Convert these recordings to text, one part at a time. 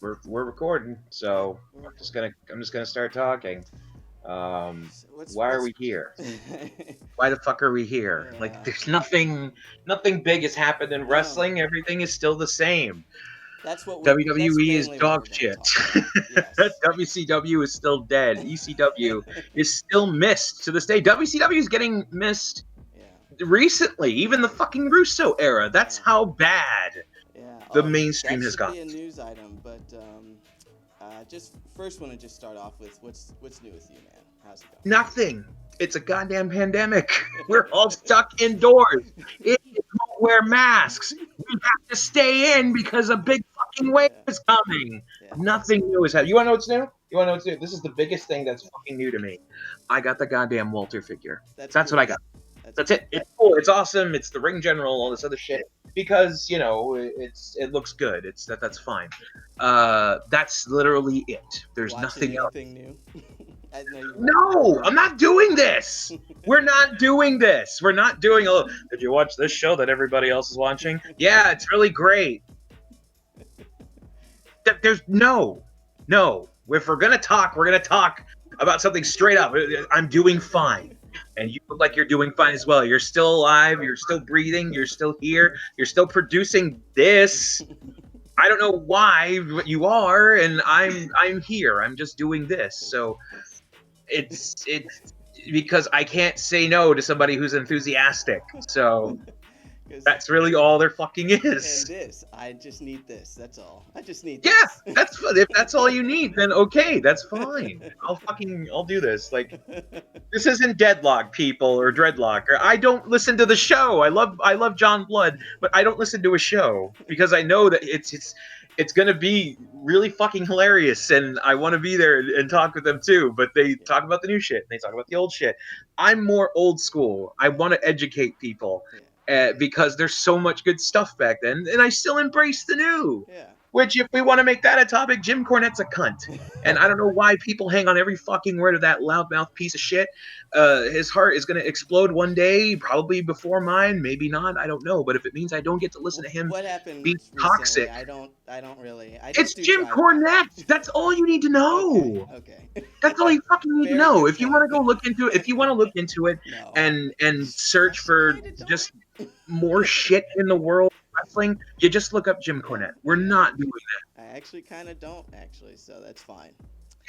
We're recording, so We're I'm just gonna start talking. Why are what's we here? Why the fuck are we here? Like, yeah. there's nothing big has happened in No. wrestling. Everything is still the same. That's WWE is mainly what dog we're gonna shit. talk about. Yes. WCW is still dead. ECW is still missed to this day. WCW is getting missed Yeah. recently. Even the fucking Russo era. That's Yeah. how bad Yeah. the Oh, mainstream that has should gotten. be a news item, but just first want to just start off with what's new with you, man? How's it Nothing. It's a goddamn pandemic. We're all stuck indoors. Idiots won't wear masks. We have to stay in because a big fucking wave Yeah. is coming. Yeah. Nothing new is happening. You want to know what's new? You want to know what's new? This is the biggest thing that's fucking new to me. I got the goddamn Walter figure. That's That's what I cool. got. That's That's cool. it. It's cool. It's awesome. It's the ring general, all this other shit. Because it looks good. That's fine. That's literally it. You There's watching nothing else. anything new? I know you. No, I'm not doing this. We're not doing this. We're not doing. Oh, did you watch this show that everybody else is watching? Yeah, it's really great. There's no. If we're gonna talk, we're gonna talk about something straight up. I'm doing fine, and you look like you're doing fine as well. You're still alive. You're still breathing. You're still here. You're still producing this. I don't know why, but you are, and I'm here. I'm just doing this. So it's because I can't say no to somebody who's enthusiastic. So that's really all there fucking And is. this, I just need this. That's all. I just need Yeah, this. if that's all you need, then okay, that's fine. I'll do this. Like, this isn't Deadlock, people, or Dreadlock. Or I don't listen to the show. I love John Blood, but I don't listen to a show because I know that it's gonna be really fucking hilarious, and I want to be there and talk with them too. But they talk about the new shit, and they talk about the old shit. I'm more old school. I want to educate people Yeah. because there's so much good stuff back then, and I still embrace the new. Yeah. Which, if we want to make that a topic, Jim Cornette's a cunt. And I don't know why people hang on every fucking word of that loudmouth piece of shit. His heart is going to explode one day, probably before mine, maybe not. I don't know. But if it means I don't get to listen to him What happened be recently? toxic, I don't really. I it's just do Jim drive-by. Cornette. That's all you need to Okay. know. Okay. That's all you fucking need to Very know. good If you want point. to go look into it, if you want to look into it No. and I search for kind of don't. just more shit in the world of wrestling, you just look up Jim Yeah. Cornette. We're Yeah. not doing that. I actually kind of don't actually, so that's fine.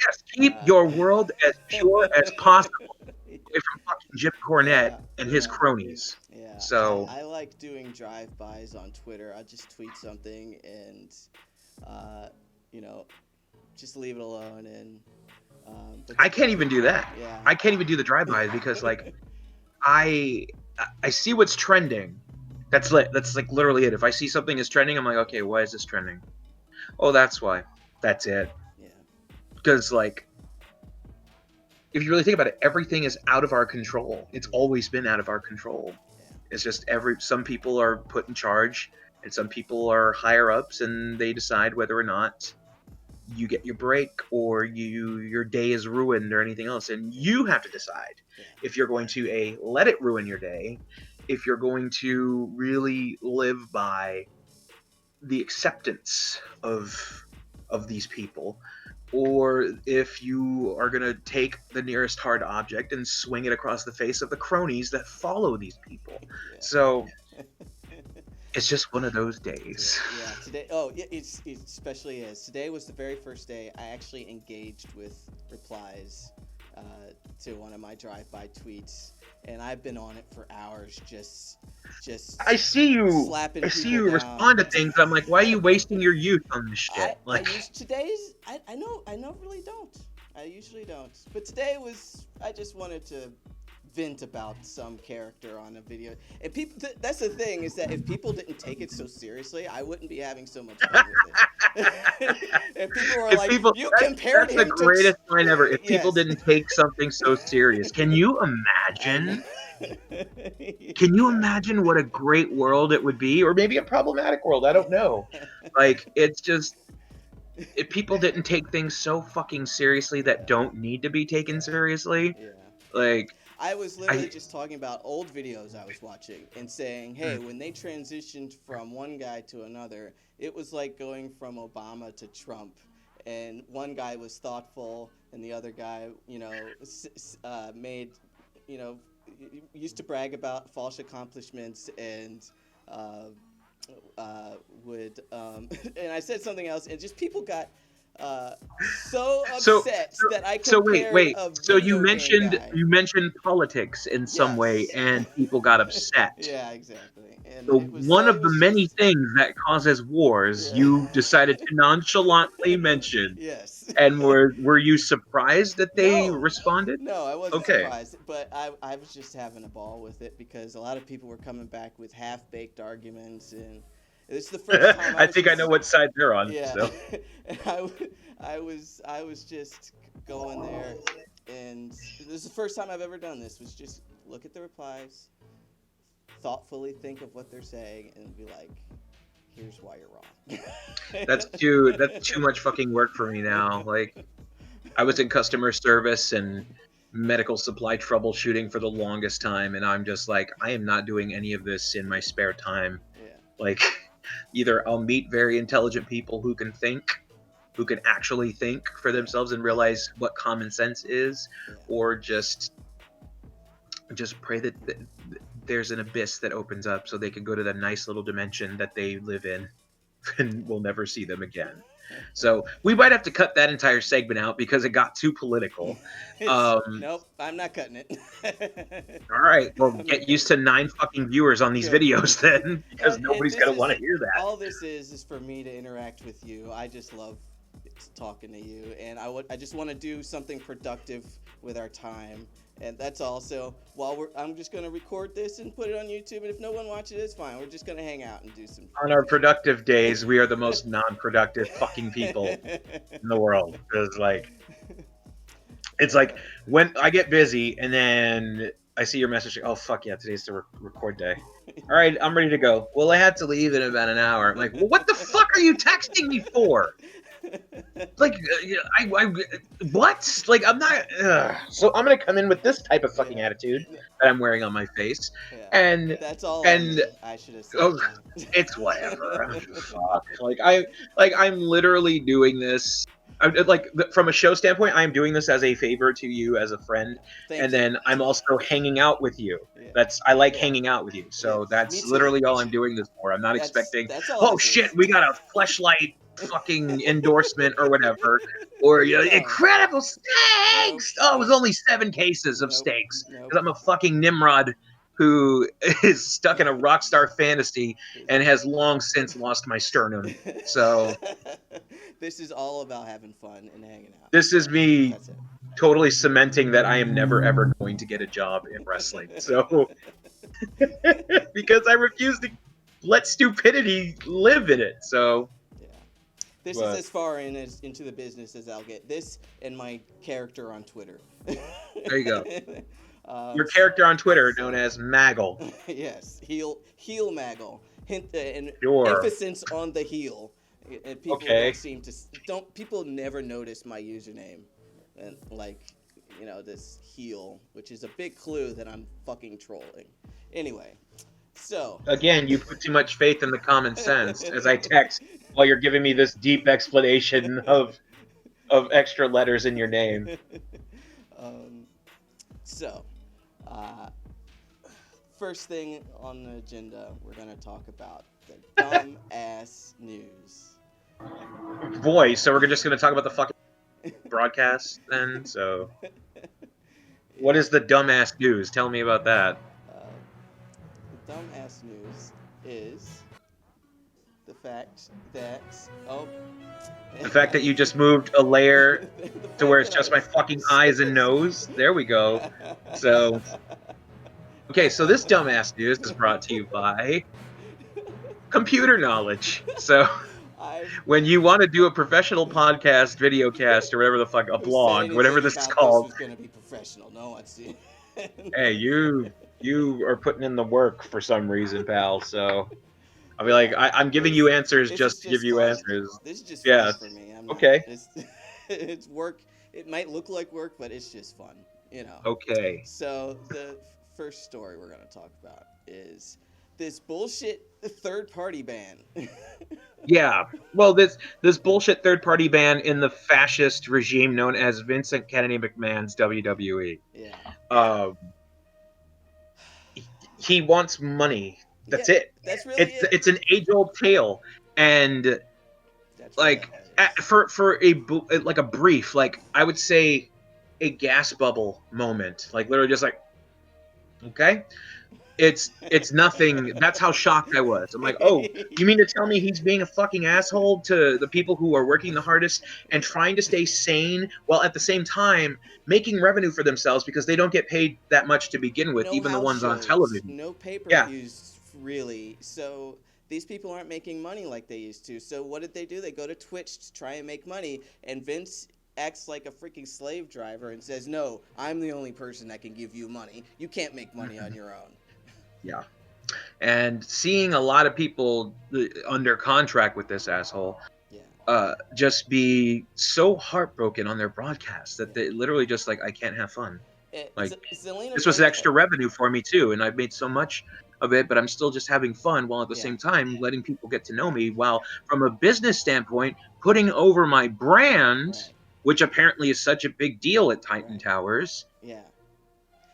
Yes, keep Uh, your world as pure as possible away from fucking Jim Cornette yeah. and his Yeah. cronies. Yeah. So I like doing drive-bys on Twitter. I just tweet something and, uh, you know, just leave it alone and. But I can't even do that. yeah. I can't even do the drive-bys because like I I see what's trending. That's lit. That's like literally it. If I see something is trending, I'm like, okay, why is this trending? Oh, that's why. That's it. Yeah. Because like if you really think about it, everything is out of our control. It's always been out of our control. Yeah. It's just some people are put in charge and some people are higher ups and they decide whether or not you get your break or your day is ruined or anything else, and you have to decide Yeah. if you're going to let it ruin your day, if you're going to really live by the acceptance of these people, or if you are going to take the nearest hard object and swing it across the face of the cronies that follow these people. So it's just one of those days. Yeah, today. Oh, yeah. It especially is. Today was the very first day I actually engaged with replies to one of my drive-by tweets, and I've been on it for hours, just I see you. slapping I see people you down. respond to things. I'm like, why are you wasting your youth on this shit? I use today's. I know. Really don't. I usually don't. But today was. I just wanted to vent about some character on a video. And people, that's the thing, is that if people didn't take it so seriously, I wouldn't be having so much fun with it. And people were like, you compared that's the him to. greatest line ever. If people Yes. didn't take something so serious, can you imagine? Can you imagine what a great world it would be, or maybe a problematic world? I don't know. Like, it's just if people didn't take things so fucking seriously that don't need to be taken seriously. Yeah. Like, I was literally just talking about old videos I was watching and saying, hey, when they transitioned from one guy to another, it was like going from Obama to Trump. And one guy was thoughtful, and the other guy, made, used to brag about false accomplishments and uh, would, and I said something else, and just people got uh, so So, upset so, that I so wait, compared wait. a So you video game mentioned guy. you mentioned politics in some way, Yes. and people got upset. Yeah, exactly. And So one it of the was many just things that causes wars, yeah. you decided to nonchalantly mention. Yes. And were you surprised that they No. responded? No, I wasn't Okay. surprised, but I was just having a ball with it because a lot of people were coming back with half-baked arguments, and this is the first time I I was think I know just what side they're on. yeah, So and I was just going there, and this is the first time I've ever done this. Was just look at the replies, thoughtfully think of what they're saying, and be like, here's why you're wrong. that's too much fucking work for me now. Like I was in customer service and medical supply troubleshooting for the longest time, and I'm just like, I am not doing any of this in my spare time. Yeah. Like, either I'll meet very intelligent people who can think, who can actually think for themselves and realize what common sense is, Yeah. or just pray that there's an abyss that opens up so they can go to the nice little dimension that they live in and we'll never see them again. So we might have to cut that entire segment out because it got too political. Nope, I'm not cutting it. All right, well, I'm not get cutting used to 9 fucking viewers on these Good. videos then, because And nobody's this gonna want to is hear that. all this is for me to interact with you. I just love talking to you, and I just want to do something productive with our time, and that's all. So I'm just gonna record this and put it on YouTube, and if no one watches it, it's fine. We're just gonna hang out and do some. On our productive days, we are the most non-productive fucking people in the world. It's like when I get busy and then I see your message. Oh fuck yeah, today's the record day. All right, I'm ready to go. Well, I have to leave in about an hour. I'm like, well, what the fuck are you texting me for? Like, what? Like, I'm not. So I'm gonna come in with this type of fucking attitude that I'm wearing on my face, Yeah, and that's all. and I should have said. oh, it's whatever. Fuck. I'm literally doing this. Like from a show standpoint, I'm doing this as a favor to you as a friend, Thank and you. then I'm also hanging out with you. Yeah. I like Yeah. hanging out with you, so Me that's too. literally all I'm doing this for. I'm not expecting. That's all Oh this shit, is. we got a fleshlight fucking endorsement or whatever, or No. incredible steaks. Nope. Oh, it was only 7 cases of Nope. steaks Nope. because I'm a fucking Nimrod who is stuck in a rock star fantasy and has long since lost my sternum. So this is all about having fun and hanging out. this is me That's it. totally cementing that I am never ever going to get a job in wrestling. So because I refuse to let stupidity live in it. So yeah. This is as far into the business as I'll get. This and my character on Twitter. There you go. Your character on Twitter, known as Maggle. Yes, heel Maggle. Hint and Sure. emphasis on the heel. And people Okay. people never notice my username, and this heel, which is a big clue that I'm fucking trolling. Anyway, so Again, you put too much faith in the common sense as I text while you're giving me this deep explanation of extra letters in your name. So, first thing on the agenda, we're gonna talk about the dumb ass news. Boy, so we're just going to talk about the fucking broadcast then? So, what is the dumbass news? Tell me about that. The dumb ass news is the fact that The fact that you just moved a layer The to fact where it's that just I my was- fucking eyes and nose. There we go. So, okay, so this dumbass news is brought to you by computer knowledge. So, when you want to do a professional podcast, video cast, or whatever the fuck, a Who blog, said whatever anything this is about called, This was gonna be professional. No one see. hey, you are putting in the work for some reason, pal. So I'll be like, I'm giving you answers This just is to give you fun. answers. This is just Yeah. fun for me. I'm not, Okay. It's work. It might look like work, but it's just fun. You know. Okay. So the first story we're gonna talk about is this bullshit third-party ban. Yeah. Well, this bullshit third party ban in the fascist regime known as Vincent Kennedy McMahon's WWE. Yeah. Um, he wants money. Yeah. That's it. That's really It's it. it's an age old tale, and That's really like all it is. for like a brief, like I would say, a gas bubble moment, like literally just like, okay, it's nothing. That's how shocked I was. I'm like, oh, you mean to tell me he's being a fucking asshole to the people who are working the hardest and trying to stay sane while at the same time making revenue for themselves because they don't get paid that much to begin with, No even the house ones on shows, television. no Yeah, pay-per-views really. So these people aren't making money like they used to. So what did they do? They go to Twitch to try and make money, and Vince acts like a freaking slave driver and says, "No, I'm the only person that can give you money. You can't make money on your own." yeah. And seeing a lot of people under contract with this asshole Yeah. just be so heartbroken on their broadcast that Yeah. they literally just like, I can't have fun. Like, Zelina this was Vega. extra revenue for me too, and I've made so much of it, but I'm still just having fun while at the Yeah. same time letting people get to know me, while from a business standpoint putting over my brand, Right. which apparently is such a big deal at Titan Right. Towers. Yeah.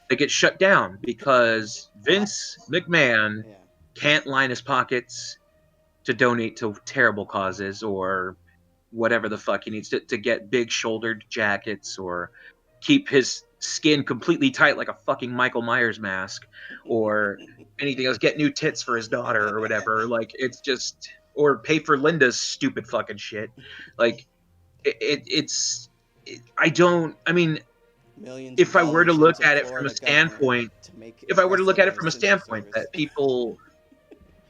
They get shut down because Well, Vince McMahon yeah. can't line his pockets to donate to terrible causes or whatever the fuck he needs to get big shouldered jackets or keep his skin completely tight like a fucking Michael Myers mask or anything else, get new tits for his daughter or whatever. Like, it's just, or pay for Linda's stupid fucking shit. Like, I don't, I mean, Millions of if I were to dollars look into at it from a Florida government standpoint, to make if I were to look at it wrestling an from a essential standpoint service.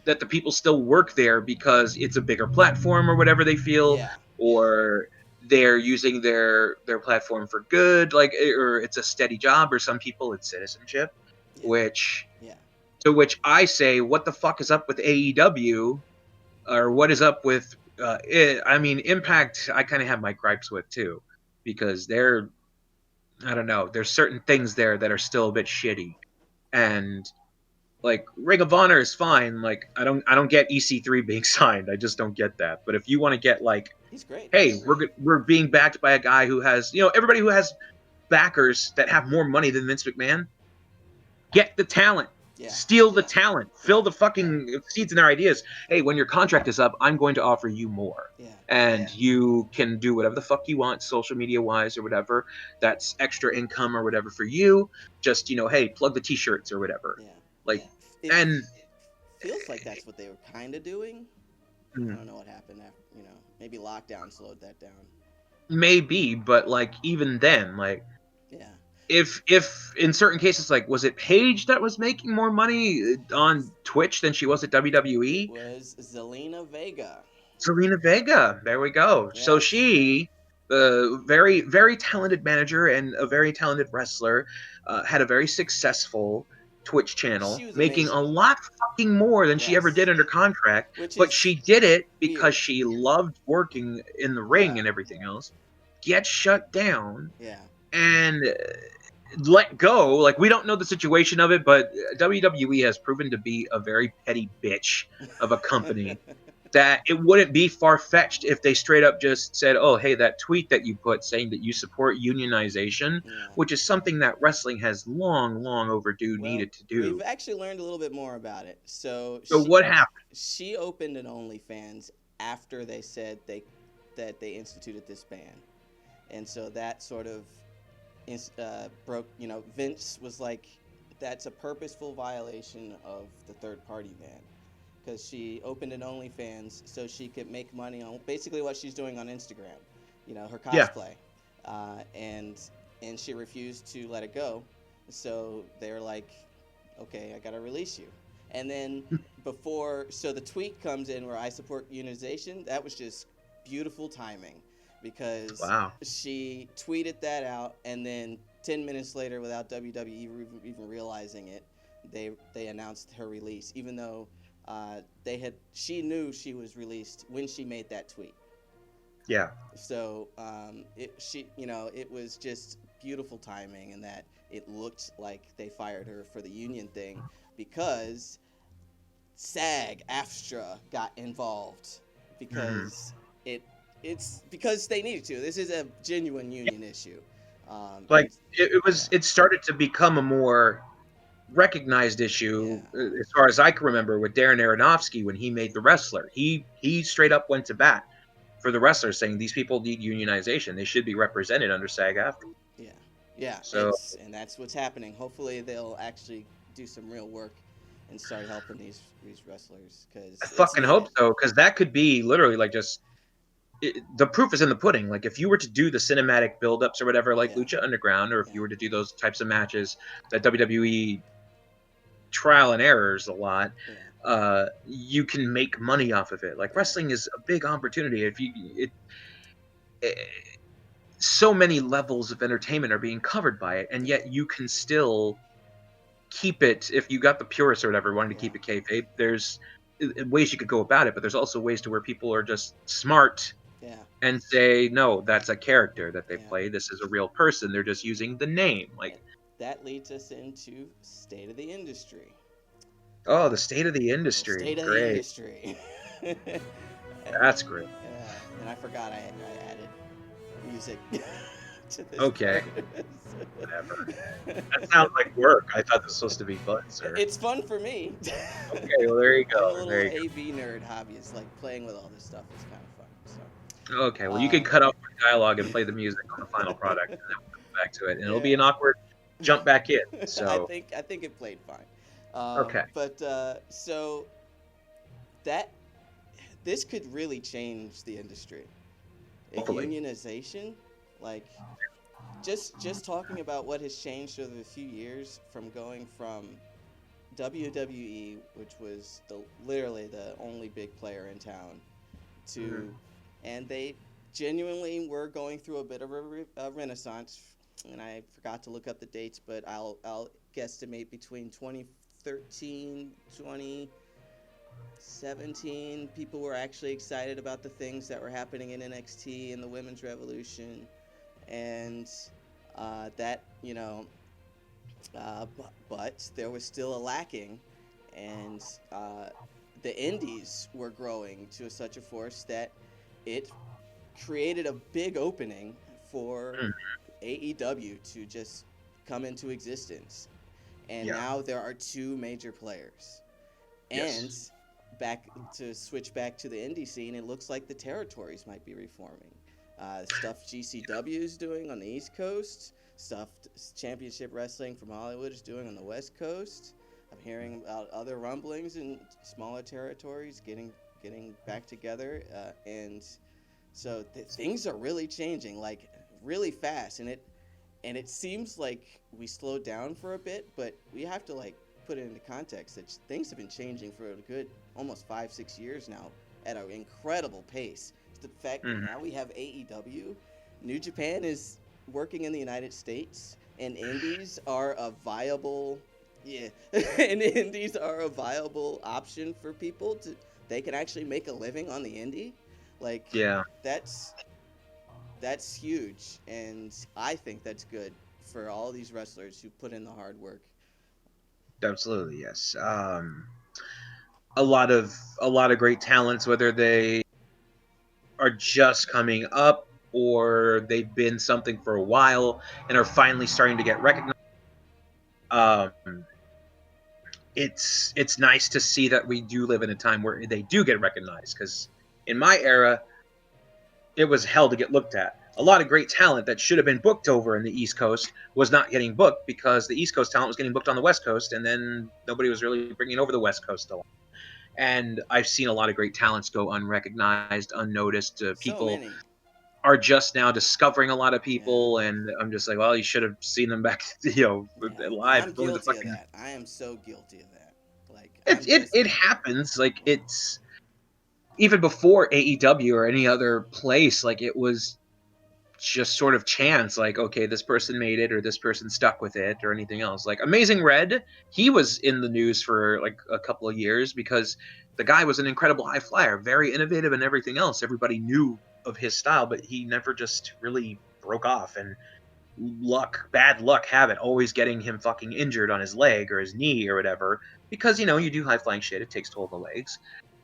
that the people still work there because it's a bigger platform or whatever they feel, Yeah. or they're using their platform for good, like, or it's a steady job, or some people it's citizenship, Yeah. which Yeah. to which I say, what the fuck is up with AEW, or what is up with I mean, Impact, I kind of have my gripes with too, because I don't know, there's certain things there that are still a bit shitty, and like Ring of Honor is fine. Like, I don't get EC3 being signed. I just don't get that. But if you want to get like, He's great. hey, we're being backed by a guy who has, everybody who has backers that have more money than Vince McMahon, get the talent. Yeah. Steal the talent. Fill the fucking seeds in their ideas. Hey, when your contract is up, I'm going to offer you more. Yeah. And you can do whatever the fuck you want, social media wise or whatever. That's extra income or whatever for you. Just, hey, plug the t-shirts or whatever. Yeah. Like, It and feels like that's what they were kind of doing. I mm, don't know what happened after, maybe lockdown slowed that down. maybe, but like even then, like Yeah. if in certain cases, like, was it Paige that was making more money on Twitch than she was at It WWE? was Zelina Vega. Selena Vega. There we go. So Yes. she, the very, very talented manager and a very talented wrestler, had a very successful Twitch channel, She was making amazing. a lot fucking more than she ever Yes. did under contract. Which But is she did it because weird. she loved working in the ring Yeah. and everything else. Gets shut down Yeah. and let go. Like, we don't know the situation of it, but WWE has proven to be a very petty bitch of a company, that it wouldn't be far-fetched if they straight up just said, oh, hey, that tweet that you put saying that you support unionization, Yeah. which is something that wrestling has long, long overdue Well, needed to we've do. actually learned a little bit more about it. So So what happened? she opened an OnlyFans after they said that they instituted this ban, and so that sort of broke. Vince was like, "That's a purposeful violation of the third-party ban," because she opened an OnlyFans so she could make money on basically what she's doing on Instagram, her Yeah. cosplay, and she refused to let it go. So they're like, okay, I gotta release you. And then so the tweet comes in where I support unionization. That was just beautiful timing, because Wow. she tweeted that out, and then 10 minutes later, without WWE even realizing it, they announced her release, even though she knew she was released when she made that tweet. Yeah. So it was just beautiful timing, and that it looked like they fired her for the union thing because SAG-AFSTRA got involved because it's because they needed to. This is a genuine union issue. Like Yeah, it started to become a more recognized issue yeah, as far as I can remember with Darren Aronofsky when he made The Wrestler. He straight up went to bat for the wrestlers, saying these people need unionization. They should be represented under SAG-AFTRA. yeah, yeah. So And that's what's happening. Hopefully, they'll actually do some real work and start helping these wrestlers I because it's fucking hope needed. so, because that could be literally like just the proof is in the pudding. Like if you were to do the cinematic buildups or whatever, like Yeah, Lucha Underground, or if yeah, you were to do those types of matches that WWE trial and errors a lot, yeah, you can make money off of it. Like yeah, wrestling is a big opportunity. If it so many levels of entertainment are being covered by it, and yeah, yet you can still keep it. If you got the purists or whatever wanting to yeah, keep it kayfabe, there's ways you could go about it, but there's also ways to where people are just smart yeah, and say, no, that's a character that they yeah. play. This is a real person. They're just using the name. Like, And that leads us into state of the industry. oh, the state of the The industry. state of the Great. industry. That's great. Yeah, and I forgot I added music to this Okay. part. Whatever. That sounds like work. I thought this was supposed to be fun, sir. It's fun for me. Okay, well, there you I'm a go. little There you AV nerd hobbyist. Like playing with all this stuff is kind of fun. go. Okay, well, you So, can cut off my dialogue and play the music on the final product, and then we'll come back to it. And it'll be yeah. an awkward jump back in. So, I think it played fine. okay. But so that this could really change the industry. A Hopefully. unionization, like just talking about what has changed over the few years from going from WWE, which was literally the only big player in town, to Mhm. and they genuinely were going through a bit of a renaissance. And I forgot to look up the dates, but I'll guesstimate between 2013, 2017, people were actually excited about the things that were happening in NXT and the Women's Revolution, and that but there was still a lacking, and the indies were growing to such a force that it created a big opening for Mhm. AEW to just come into existence. And Yeah. now there are two major players. And Yes. back to switch back to the indie scene, it looks like the territories might be reforming. Stuff GCW is doing on the East Coast, stuff Championship Wrestling from Hollywood is doing on the West Coast. I'm hearing about other rumblings in smaller territories getting back together, and so things are really changing, like really fast, and it seems like we slowed down for a bit, but we have to like put it into context that things have been changing for a good almost 5-6 years now at an incredible pace. The fact that Mhm. now we have AEW, New Japan is working in the United States, and indies are a viable and indies are a viable option for people to they can actually make a living on the indie. Like Yeah. that's that's huge, and I think that's good for all these wrestlers who put in the hard work. Absolutely. Yes. A lot of great talents, whether they are just coming up or they've been something for a while and are finally starting to get recognized. Um, it's nice to see that we do live in a time where they do get recognized, because in my era it was hell to get looked at. A lot of great talent that should have been booked over in the East Coast was not getting booked because the East Coast talent was getting booked on the West Coast, and then nobody was really bringing over the West Coast a lot. And I've seen a lot of great talents go unrecognized, unnoticed. So People many. are just now discovering a lot of Yeah. people, and I'm just like, well, you should have seen them back, Yeah, and live. I'm Going to guilty of fucking, that. I am so guilty of that. Like it, I'm it just it happens. Like it's even before AEW or any other place. Like it was just sort of chance. Like okay, this person made it, or this person stuck with it, or anything else. Like Amazing Red, he was in the news for like a couple of years because the guy was an incredible high flyer, very innovative, and everything else. Everybody knew of his style, but he never just really broke off. And bad luck have it, always getting him fucking injured on his leg or his knee or whatever, because you do high flying shit, it takes toll on the legs.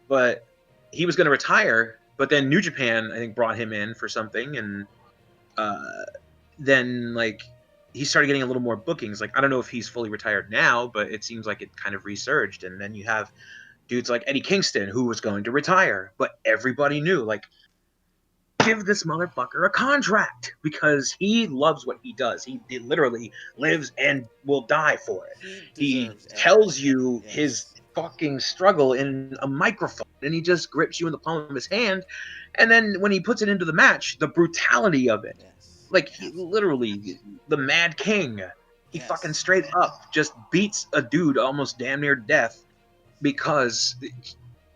But he was going to retire, but then New Japan I think brought him in for something, and then like he started getting a little more bookings. Like I don't know if he's fully retired now, but it seems like it kind of resurged. And then you have dudes like Eddie Kingston who was going to retire, but everybody knew, like, give this motherfucker a contract because he loves what he does. He literally lives and will die for it. He tells you his fucking struggle in a microphone, and he just grips you in the palm of his hand. And then when he puts it into the match, the brutality of it, like he literally, the Mad King, he fucking straight up just beats a dude almost damn near death because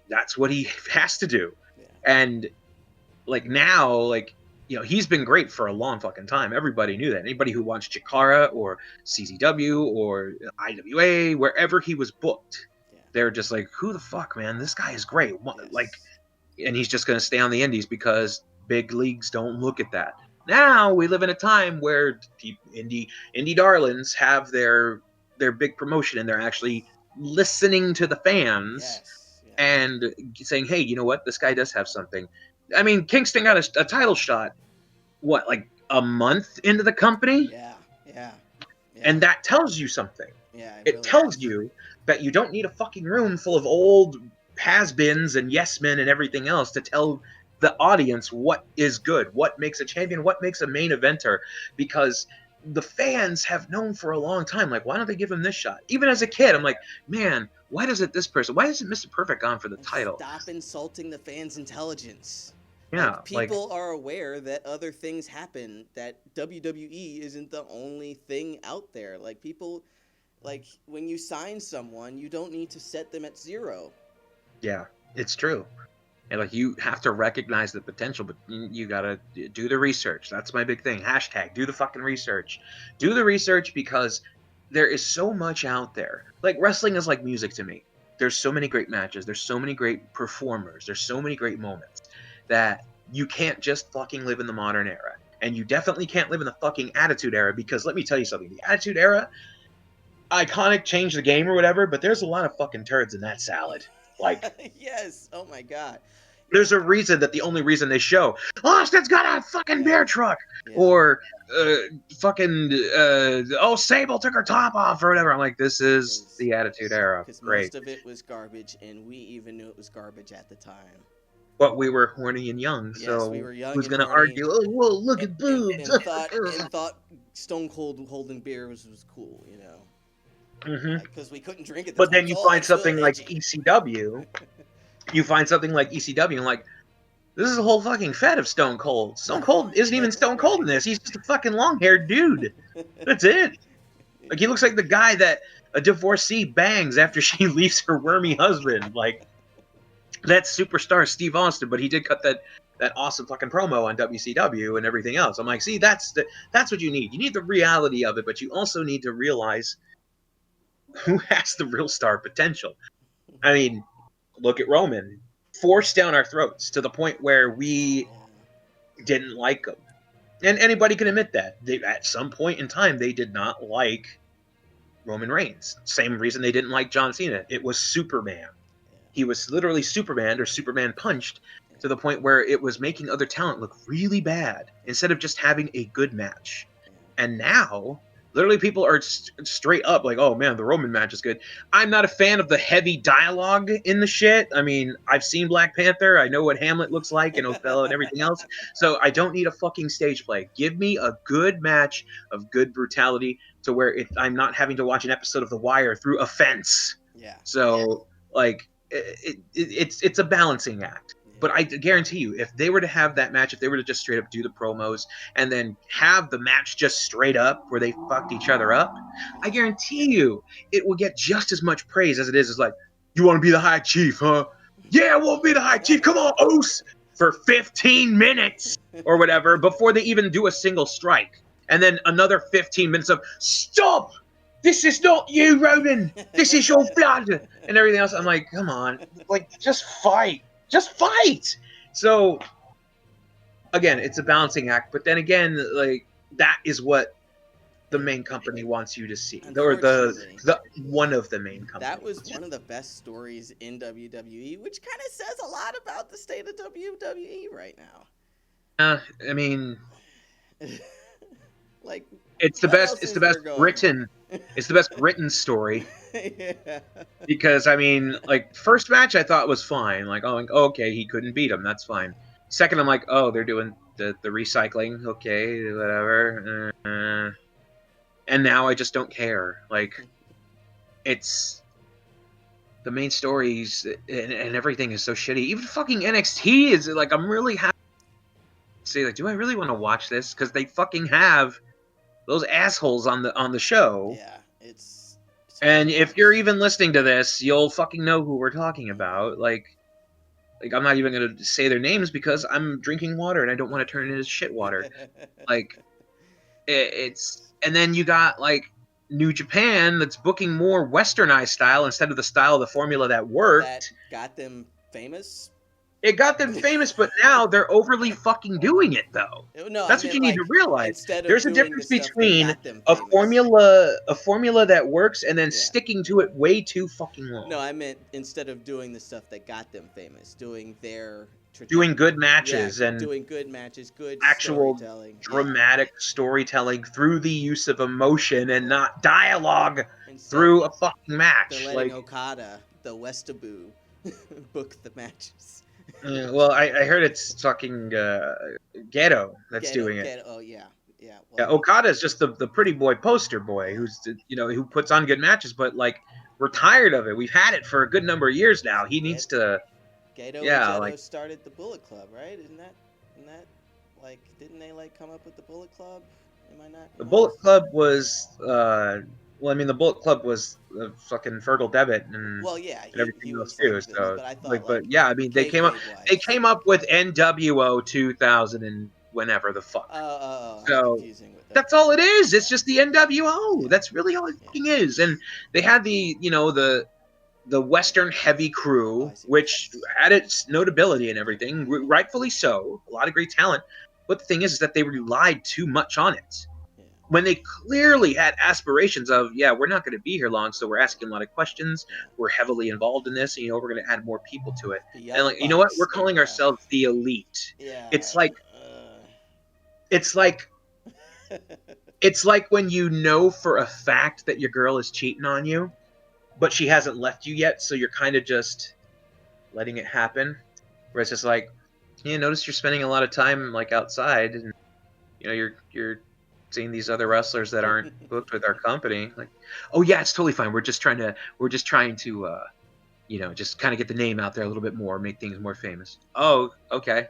that's what he has to do. And like now, like, he's been great for a long fucking time. Everybody knew that. Anybody who watched Chikara or CZW or IWA, wherever he was booked, they're just like, who the fuck, man? This guy is great. Like, and he's just going to stay on the indies because big leagues don't look at that. Now we live in a time where indie darlings have their big promotion, and they're actually listening to the fans and saying, hey, you know what? This guy does have something. I mean, Kingston got a title shot, what, like a month into the company? Yeah. And that tells you something. Yeah. It really tells you that you don't need a fucking room full of old has-beens and yes-men and everything else to tell the audience what is good, what makes a champion, what makes a main eventer, because the fans have known for a long time, like, why don't they give him this shot? Even as a kid, I'm like, man, why isn't Mr. Perfect gone for the title? Stop insulting the fans' intelligence. Yeah, people are aware that other things happen, that WWE isn't the only thing out there. Like, people, like, when you sign someone, you don't need to set them at 0. Yeah, it's true. And like, you have to recognize the potential, but you gotta do the research. That's my big thing. # do the fucking research. Do the research, because there is so much out there. Like, wrestling is like music to me. There's so many great matches. There's so many great performers. There's so many great moments that you can't just fucking live in the modern era. And you definitely can't live in the fucking Attitude Era, because let me tell you something. The Attitude Era, iconic, changed the game or whatever, but there's a lot of fucking turds in that salad. Like, yes, oh my god. There's a reason that the only reason they show Austin's got a fucking bear truck, or Sable took her top off or whatever. I'm like, this is the Attitude Era. Because Great. most of it was garbage, and we even knew it was garbage at the time. But we were horny and young, so we were young. Who's gonna argue? Oh, whoa, look at boobs. And thought Stone Cold holding beer was cool, because we couldn't drink it. But then you find something like ECW. You find something like ECW, and like, this is a whole fucking fed of Stone Cold. Stone Cold isn't even Stone Cold in this. He's just a fucking long-haired dude. That's it. Like, he looks like the guy that a divorcee bangs after she leaves her wormy husband. Like, that's superstar Steve Austin, but he did cut that awesome fucking promo on WCW and everything else. I'm like, see, that's what you need. You need the reality of it, but you also need to realize who has the real star potential. I mean, look at Roman, forced down our throats to the point where we didn't like him. And anybody can admit that. At some point in time, they did not like Roman Reigns. Same reason they didn't like John Cena. It was Superman. He was literally Superman, or Superman punched, to the point where it was making other talent look really bad instead of just having a good match. And now, literally, people are straight up like, oh man, the Roman match is good. I'm not a fan of the heavy dialogue in the shit. I mean, I've seen Black Panther. I know what Hamlet looks like and Othello and everything else. So I don't need a fucking stage play. Give me a good match of good brutality to where I'm not having to watch an episode of The Wire through a fence. Yeah. So, like, it's a balancing act. But I guarantee you, if they were to have that match, if they were to just straight up do the promos and then have the match just straight up where they fucked each other up, I guarantee you it will get just as much praise as it is as like, you want to be the High Chief, huh? Yeah, we'll be the High Chief. Come on, Oos! For 15 minutes or whatever before they even do a single strike. And then another 15 minutes of, stop! This is not you, Roman! This is your blood! And everything else. I'm like, come on. Like, just fight. Just fight! So, again, it's a balancing act. But then again, like, that is what the main company wants you to see, or Unfortunately. the one of the main companies. That was one of the best stories in WWE, which kind of says a lot about the state of WWE right now. I mean, like, it's the what best. else It's is the best there going written. on? It's the best written story. Yeah. Because I mean, like, first match I thought was fine. Like, oh, okay, he couldn't beat him. That's fine. Second, I'm like, oh, they're doing the recycling. Okay, whatever. And now I just don't care. Like, it's the main stories and everything is so shitty. Even fucking NXT is like, I'm really happy to say, like, do I really want to watch this? Because they fucking have those assholes on the show. Yeah, it's And if you're even listening to this, you'll fucking know who we're talking about. Like I'm not even gonna say their names because I'm drinking water and I don't want to turn it into shit water. Like it's, and then you got like New Japan that's booking more westernized style instead of the style of the formula that worked. that got them famous. It got them famous, but now they're overly fucking doing it though. No, That's what you need to realize. There's a difference between a formula that works and then sticking to it way too fucking long. No, I meant instead of doing the stuff that got them famous, doing good matches and doing good matches, good actual storytelling, dramatic storytelling through the use of emotion and not dialogue through a fucking match. They're letting Okada, the Westaboo, book the matches. Well, I heard it's fucking Ghetto that's doing it. Oh yeah. Well, Okada is just the pretty boy poster boy who's who puts on good matches, but like we're tired of it. We've had it for a good number of years now. He needs to. Gato started the Bullet Club, right? Isn't that like, didn't they like come up with the Bullet Club? Am I not? The Bullet Club was well, I mean, the Bullet Club was fucking Fergal Devitt and everything else too. So, but yeah, I mean, they came up with NWO 2000 and whenever the fuck. So that's all it is. It's just the NWO. That's really all it fucking is. And they had the the Western heavy crew, which had its notability and everything, rightfully so. A lot of great talent. But the thing is that they relied too much on it. When they clearly had aspirations of, we're not going to be here long, so we're asking a lot of questions. We're heavily involved in this, and we're going to add more people to it. And like, you know what? We're calling ourselves the Elite. It's like it's like when you know for a fact that your girl is cheating on you, but she hasn't left you yet, so you're kind of just letting it happen. Where it's just like, notice you're spending a lot of time like outside, and you're seeing these other wrestlers that aren't booked with our company. Like, oh yeah, it's totally fine. We're just trying to just kind of get the name out there a little bit more, make things more famous. Oh, okay.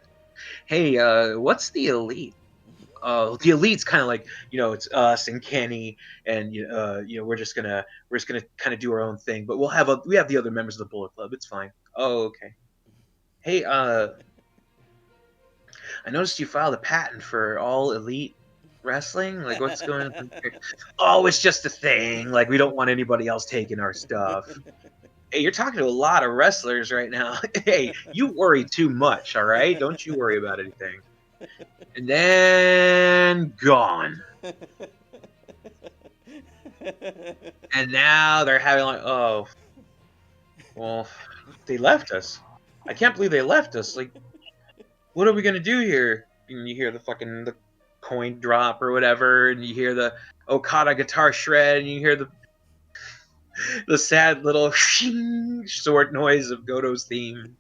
Hey, what's the Elite? The Elite's kind of like, it's us and Kenny, and we're just gonna kind of do our own thing, but we have the other members of the Bullet Club. It's fine. Oh, okay. Hey, I noticed you filed a patent for all Elite wrestling. Like, what's going on here? Oh, it's just a thing. Like, we don't want anybody else taking our stuff. Hey, you're talking to a lot of wrestlers right now. Hey, you worry too much, all right? Don't you worry about anything. And then gone. And now they're having like, oh, well, they left us. I can't believe they left us. Like, what are we gonna do here? And you hear the coin drop or whatever, and you hear the Okada guitar shred, and you hear the sad little sword noise of Goto's theme.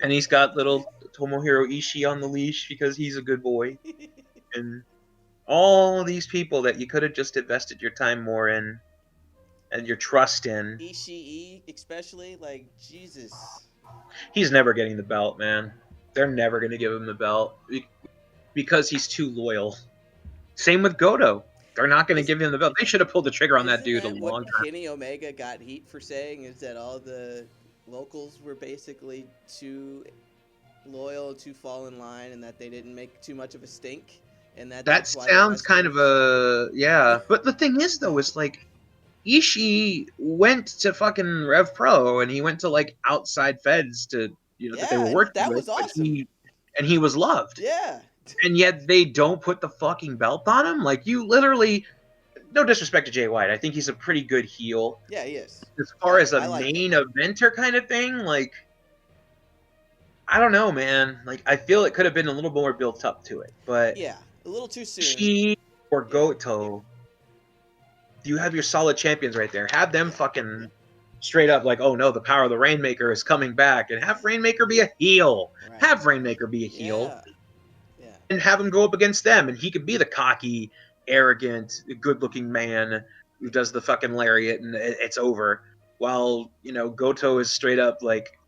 And he's got little Tomohiro Ishii on the leash because he's a good boy. And all these people that you could have just invested your time more in and your trust in. Ishii, especially, like, Jesus. He's never getting the belt, man. They're never going to give him the belt because he's too loyal. Same with Goto. They're not going to give him the belt. They should have pulled the trigger on that dude a long time. What Kenny Omega got heat for saying is that all the locals were basically too loyal, too fall in line, and that they didn't make too much of a stink. And that sounds kind of But the thing is, though, is like Ishii went to fucking Rev Pro, and he went to like outside feds to that they were working that with. Was awesome. And he was loved. Yeah. And yet they don't put the fucking belt on him. Like, you literally no disrespect to Jay White, I think he's a pretty good heel. Yeah, he is. As far as a I like main him. eventer kind of thing, like, I don't know, man. Like, I feel it could have been a little more built up to it, but Yeah, a little too soon. Chi or Yeah. Goto, you have your solid champions right there. Have them fucking straight up like, oh no, the power of the Rainmaker is coming back, and have Rainmaker be a heel. Right. Have Rainmaker be a heel, Yeah. and have him go up against them, and he could be the cocky, arrogant, good-looking man who does the fucking lariat, and it's over. While Goto is straight up like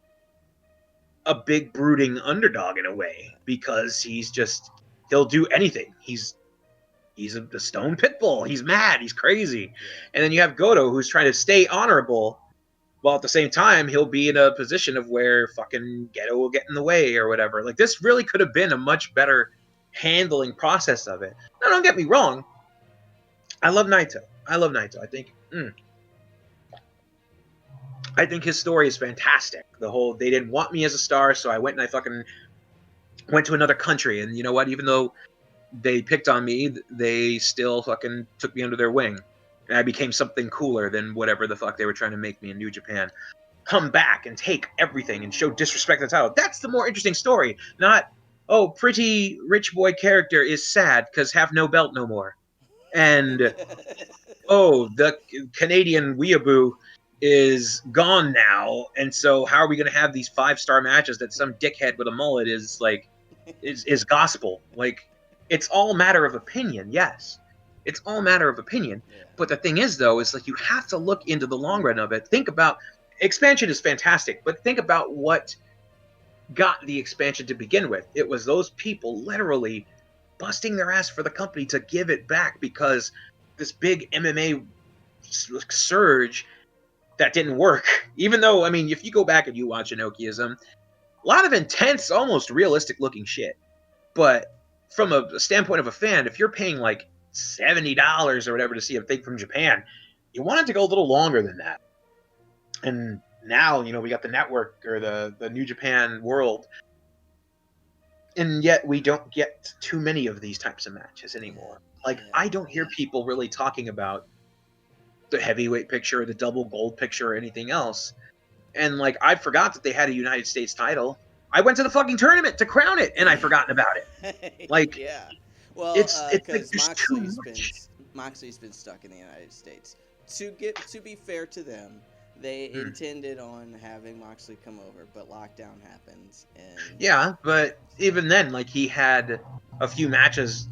a big brooding underdog in a way, because he'll do anything. He's a stone pit bull. He's mad. He's crazy. And then you have Goto, who's trying to stay honorable, while at the same time he'll be in a position of where fucking Geto will get in the way or whatever. Like, this really could have been a much better handling process of it. Now, don't get me wrong. I love Naito. I think his story is fantastic. The whole, they didn't want me as a star, so I went and I fucking went to another country. And you know what? Even though they picked on me, they still fucking took me under their wing. And I became something cooler than whatever the fuck they were trying to make me in New Japan. Come back and take everything and show disrespect to the title. That's the more interesting story. Not, oh, pretty rich boy character is sad because have no belt no more. And, oh, the Canadian weeaboo is gone now. And so how are we going to have these 5-star matches that some dickhead with a mullet is like, is gospel? Like, it's all matter of opinion, yes. It's all matter of opinion. Yeah. But the thing is, though, is like you have to look into the long run of it. Think about, expansion is fantastic, but think about what got the expansion to begin with. It was those people literally busting their ass for the company to give it back, because this big MMA surge that didn't work. Even though, I mean, if you go back and you watch Enochiism, a lot of intense, almost realistic looking shit. But from a standpoint of a fan, if you're paying like $70 or whatever to see a thing from Japan, you want it to go a little longer than that. And now, we got the network or the New Japan World, and yet we don't get too many of these types of matches anymore. Like, I don't hear people really talking about the heavyweight picture or the double gold picture or anything else. And like, I forgot that they had a United States title. I went to the fucking tournament to crown it, and I forgotten about it. Like, yeah. Well, it's because like, Moxley's been stuck in the United States. To be fair to them, they intended on having Moxley come over, but lockdown happened, and yeah. But even then, like, he had a few matches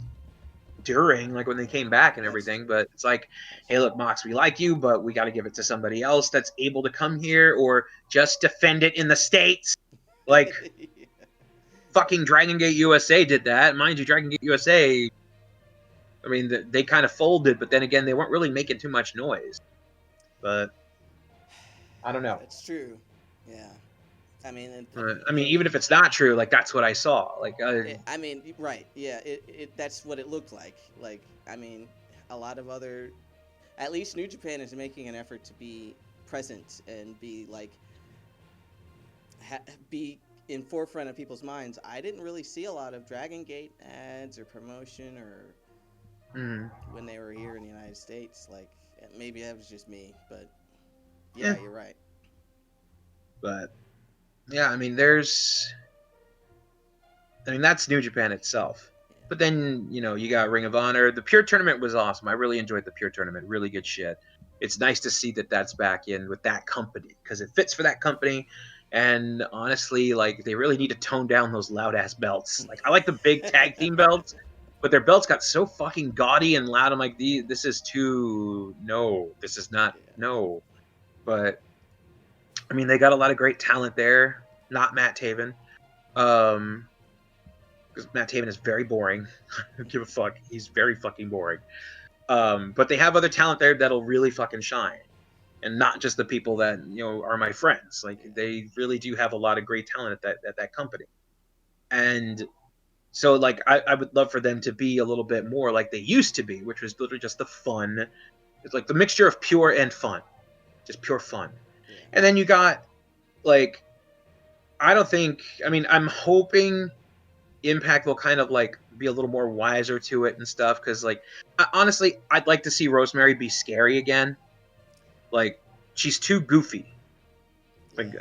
during, like, when they came back and everything. But it's like, hey, look, Mox, we like you, but we got to give it to somebody else that's able to come here or just defend it in the States. Like, fucking Dragon Gate USA did that. Mind you, Dragon Gate USA, I mean, they kind of folded, but then again, they weren't really making too much noise. But I don't know. That's true. Yeah. I mean, even if it's not true, like, that's what I saw. Like, I mean, right? Yeah. That's what it looked like. Like, I mean, a lot of other, at least New Japan is making an effort to be present and be like, be in forefront of people's minds. I didn't really see a lot of Dragon Gate ads or promotion or when they were here in the United States. Like, maybe that was just me, but yeah, you're right. But yeah, I mean, that's New Japan itself. But then, you got Ring of Honor. The Pure Tournament was awesome. I really enjoyed the Pure Tournament. Really good shit. It's nice to see that that's back in with that company, because it fits for that company. And honestly, like, they really need to tone down those loud-ass belts. Like, I like the big tag team belts, but their belts got so fucking gaudy and loud. I'm like, this is too... No, this is not... No. But, I mean, they got a lot of great talent there. Not Matt Taven. Because Matt Taven is very boring. I don't give a fuck. He's very fucking boring. But they have other talent there that'll really fucking shine. And not just the people that, are my friends. Like, they really do have a lot of great talent at that company. And so, like, I would love for them to be a little bit more like they used to be, which was literally just the fun. It's like the mixture of pure and fun. Just pure fun. Yeah. And then you got, like, I'm hoping Impact will kind of like be a little more wiser to it and stuff. Because like, honestly, I'd like to see Rosemary be scary again. Like, she's too goofy. Like,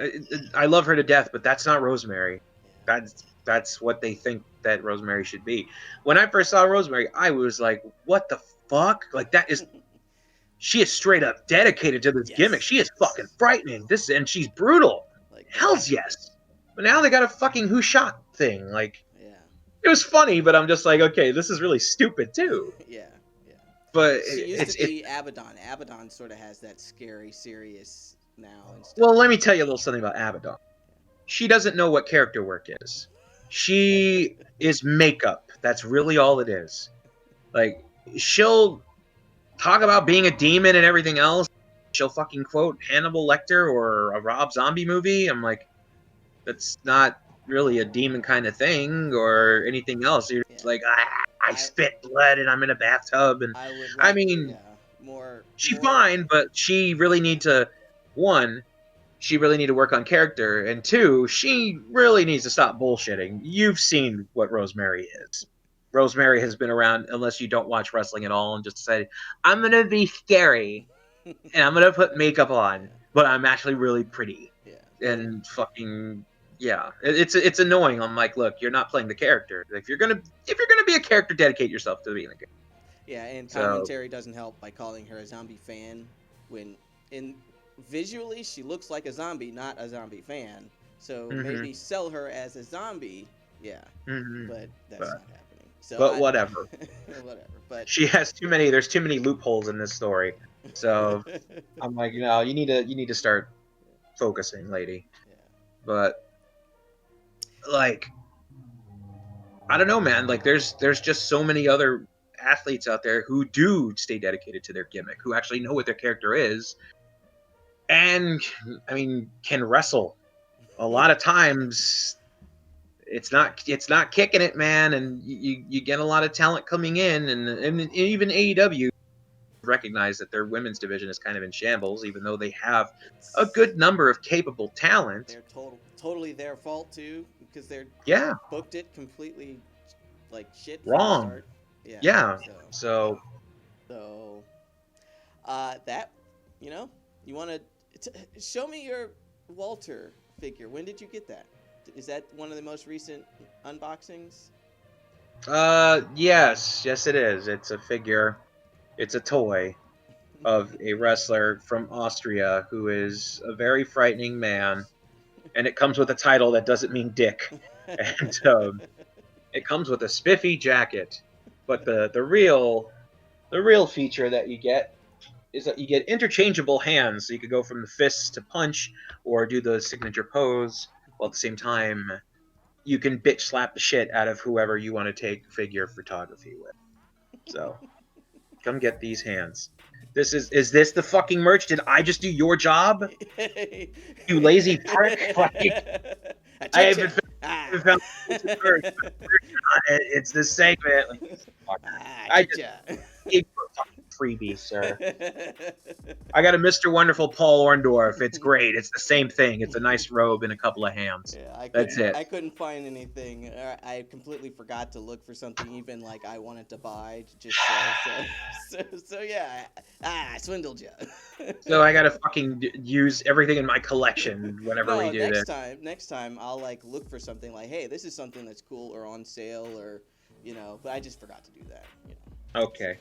I love her to death, but that's not Rosemary. That's what they think that Rosemary should be. When I first saw Rosemary, I was like, "What the fuck?" Like, that is. She is straight up dedicated to this gimmick. She is fucking frightening. And she's brutal. Like, hell's yes. But now they got a fucking who shot thing. Like, it was funny, but I'm just like, okay, this is really stupid too. Yeah. But she used to be Abaddon. Abaddon sort of has that scary, serious now and stuff. Well, let me tell you a little something about Abaddon. She doesn't know what character work is. She is makeup. That's really all it is. Like, she'll talk about being a demon and everything else. She'll fucking quote Hannibal Lecter or a Rob Zombie movie. I'm like, that's not really a demon kind of thing or anything else. You're just like, I spit blood and I'm in a bathtub. And I mean, she's fine, but she really need to, one, she really need to work on character, and two, she really needs to stop bullshitting. You've seen what Rosemary is. Rosemary has been around, unless you don't watch wrestling at all, and just said, I'm going to be scary, and I'm going to put makeup on, but I'm actually really pretty. Yeah. And fucking, yeah. It's annoying. I'm like, look, you're not playing the character. If you're gonna be a character, dedicate yourself to being a character. Yeah, and commentary doesn't help by calling her a zombie fan, when visually she looks like a zombie, not a zombie fan. So maybe sell her as a zombie, but that's not happening. So but whatever. Whatever. But there's too many loopholes in this story. So I'm like, you need to start focusing, lady. Yeah. But like, I don't know, man. Like, there's just so many other athletes out there who do stay dedicated to their gimmick, who actually know what their character is, and I mean, can wrestle. A lot of times it's not kicking it, man, and you get a lot of talent coming in, and even AEW recognize that their women's division is kind of in shambles, even though they have a good number of capable talent. They're totally their fault too, because they're booked it completely like shit wrong. From the start. Yeah. So that, you want to show me your Walter figure. When did you get that? Is that one of the most recent unboxings? Yes it is. It's a figure. It's a toy of a wrestler from Austria who is a very frightening man, and it comes with a title that doesn't mean dick, and it comes with a spiffy jacket. But the real feature that you get is that you get interchangeable hands, so you could go from the fists to punch or do the signature pose, while at the same time you can bitch slap the shit out of whoever you want to take figure photography with. So come get these hands. Is this the fucking merch? Did I just do your job? You lazy prick. I haven't found it's this segment. I just gave you a fucking freebie, sir. I got a Mr. Wonderful Paul Orndorff. It's great. It's the same thing. It's a nice robe and a couple of hands. Yeah, that's it. I couldn't find anything. I completely forgot to look for something even like I wanted to buy. So yeah. I swindled you. So I gotta fucking use everything in my collection whenever we do this. Next time I'll like look for something like, hey, this is something that's cool or on sale or, but I just forgot to do that. Okay.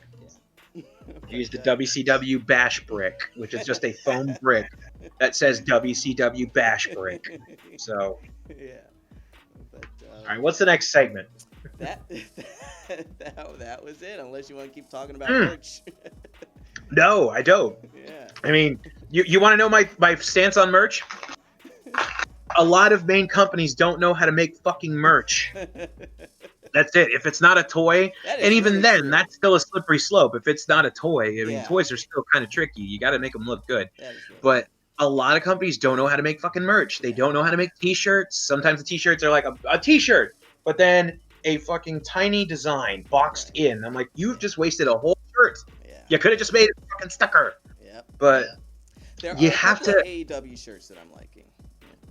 Use the WCW Bash Brick, which is just a foam brick that says WCW Bash Brick. So. Yeah. But, all right, what's the next segment? That was it. Unless you want to keep talking about merch. No, I don't. Yeah. I mean, you want to know my stance on merch? A lot of main companies don't know how to make fucking merch. That's it. If it's not a toy, and even really then, true. That's still a slippery slope. If it's not a toy, I mean, toys are still kind of tricky. You got to make them look good. Really but a lot of companies don't know how to make fucking merch. They don't know how to make T-shirts. Sometimes the T-shirts are like a T-shirt, but then a fucking tiny design boxed in. I'm like, you've just wasted a whole shirt. Yeah. You could have just made a fucking sticker. Yep. But there are a couple of AEW shirts that I'm liking.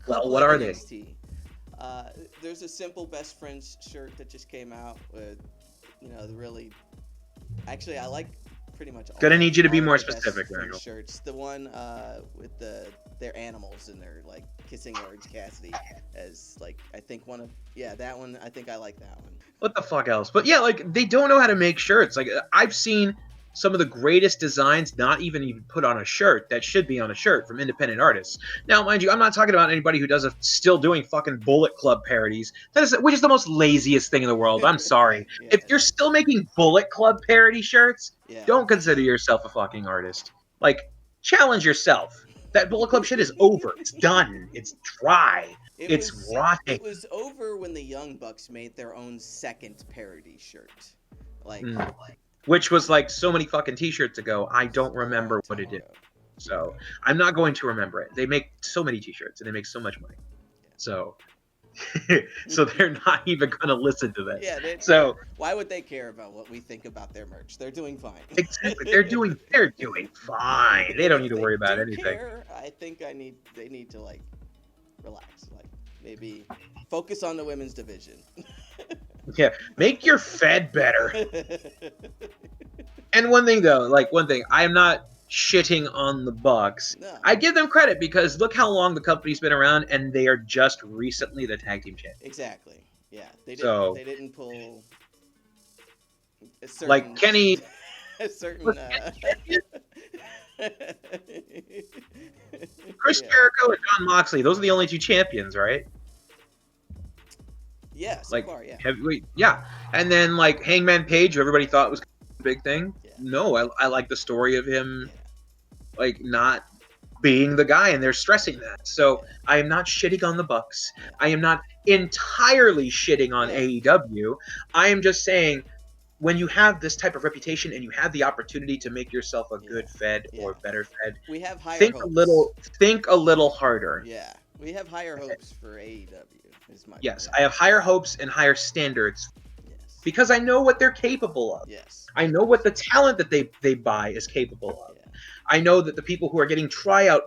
Well, what are they? There's a simple best friends shirt that just came out with, the really. Actually, I like pretty much all. Gonna need you to be all more of the best specific, friends Nigel. shirts. The one with their animals and they're like kissing Orange Cassidy as like I think one of that one. I think I like that one. What the fuck else? But yeah, like they don't know how to make shirts. Like I've seen some of the greatest designs not even put on a shirt that should be on a shirt from independent artists. Now, mind you, I'm not talking about anybody who still doing fucking Bullet Club parodies. Which is the most laziest thing in the world. I'm sorry. If you're still making Bullet Club parody shirts, don't consider yourself a fucking artist. Like, challenge yourself. That Bullet Club shit is over. It's done. It's dry. It's rotting. It was over when the Young Bucks made their own second parody shirt. Which was like so many fucking t-shirts ago. I don't remember what it is. So I'm not going to remember it. They make so many t-shirts and they make so much money. So so they're not even going to listen to this. Yeah. So why would they care about what we think about their merch? They're doing fine. Exactly. They're doing fine. They don't need to worry about anything. I think they need to like relax. Like maybe focus on the women's division. Yeah, make your Fed better. And one thing, I am not shitting on the Bucks. No. I give them credit because look how long the company's been around, and they are just recently the tag team champions. Exactly. Yeah, they didn't pull a certain, like Kenny. A certain. Chris Jericho and John Moxley. Those are the only two champions, right? Yeah, so far, yeah. Heavyweight, yeah. And then like Hangman Page, who everybody thought was a big thing. Yeah. No, I like the story of him, like not being the guy, and they're stressing that. So I am not shitting on the Bucks. I am not entirely shitting on AEW. I am just saying, when you have this type of reputation and you have the opportunity to make yourself a good Fed or better Fed, we have higher think hopes. Think a little harder. Yeah, we have higher hopes for AEW. Yes, I have higher hopes and higher standards because I know what they're capable of. Yes. I know what the talent that they buy is capable of. Yeah. I know that the people who are getting tryout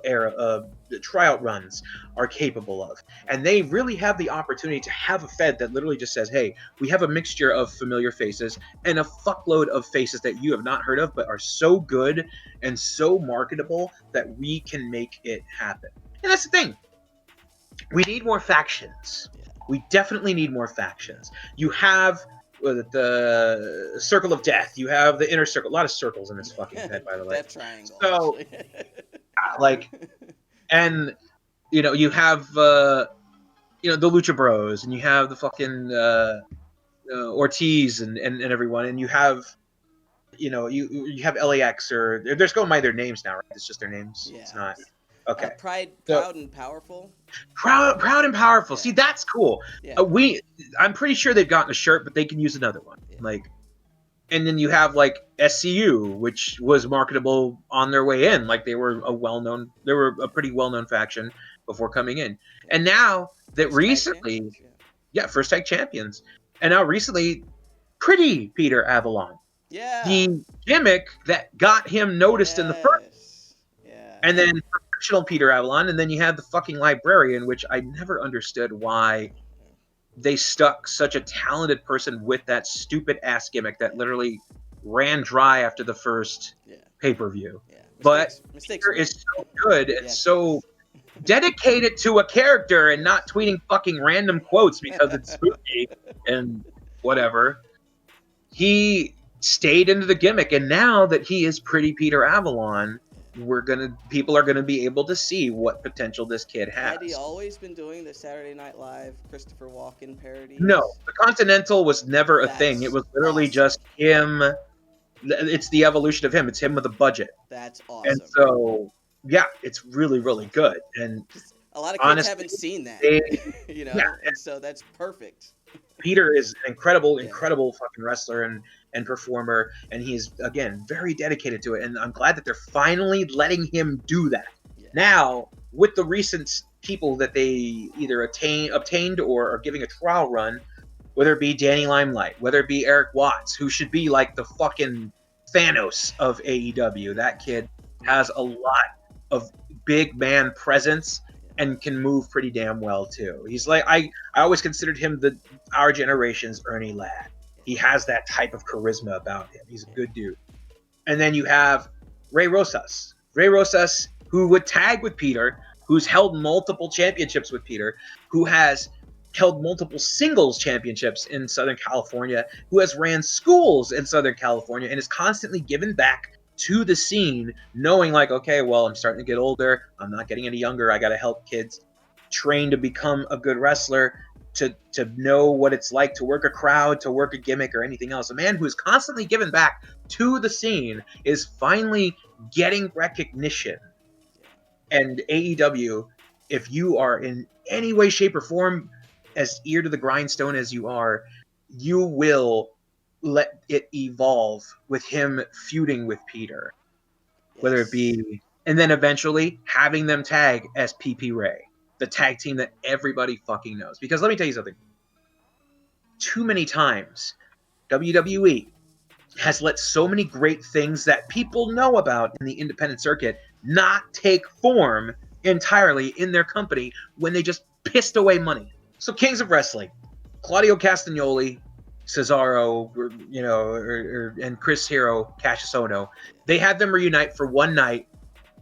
runs are capable of. And they really have the opportunity to have a Fed that literally just says, hey, we have a mixture of familiar faces and a fuckload of faces that you have not heard of but are so good and so marketable that we can make it happen. And that's the thing. We need more factions. Yeah. We definitely need more factions. You have the Circle of Death. You have the Inner Circle. A lot of circles in this fucking head, by the way. Death Triangle. So, and you have the Lucha Bros, and you have the fucking Ortiz and everyone, and you have you have LAX, or they're just going by their names now, right? It's just their names. Yeah. It's not. Okay. Proud and Powerful. Proud and Powerful. Yeah. See, that's cool. Yeah. I'm pretty sure they've gotten a shirt, but they can use another one. Yeah. And then you have SCU, which was marketable on their way in. Like they were a pretty well-known faction before coming in. And now that recently, first tag champions. And now recently, pretty Peter Avalon. Yeah. The gimmick that got him noticed in the first. Yeah. And then professional Peter Avalon, and then you had the fucking Librarian, which I never understood why they stuck such a talented person with that stupid ass gimmick that literally ran dry after the first pay-per-view. Yeah. But Peter is so good and so dedicated to a character and not tweeting fucking random quotes because it's spooky and whatever. He stayed into the gimmick, and now that he is pretty Peter Avalon, people are gonna be able to see what potential this kid has. Had he always been doing the Saturday Night Live Christopher Walken parodies? No, the Continental was never a thing. It was literally just him. It's the evolution of him. It's him with a budget. That's awesome. And so, it's really, really good. And a lot of kids haven't seen that, and so that's perfect. Peter is an incredible fucking wrestler and performer, and he's again very dedicated to it, and I'm glad that they're finally letting him do that. Now, with the recent people that they either obtained or are giving a trial run, whether it be Danny Limelight, whether it be Eric Watts, who should be like the fucking Thanos of AEW. That kid has a lot of big man presence and can move pretty damn well too. He's like I always considered him our generation's Ernie Ladd. He has that type of charisma about him. He's a good dude. And then you have Ray Rosas. Ray Rosas, who would tag with Peter, who's held multiple championships with Peter, who has held multiple singles championships in Southern California, who has ran schools in Southern California, and is constantly given back to the scene, knowing like, okay, well, I'm starting to get older. I'm not getting any younger. I got to help kids train to become a good wrestler, to know what it's like to work a crowd, to work a gimmick or anything else. A man who is constantly given back to the scene is finally getting recognition. And AEW, if you are in any way, shape, or form as ear to the grindstone as you are, you will let it evolve with him feuding with Peter. Yes. Whether it be, and then eventually having them tag as PP Ray, the tag team that everybody fucking knows. Because let me tell you something. Too many times, WWE has let so many great things that people know about in the independent circuit not take form entirely in their company when they just pissed away money. So Kings of Wrestling, Claudio Castagnoli, Cesaro, and Chris Hero, Cassius Ohno, they had them reunite for one night.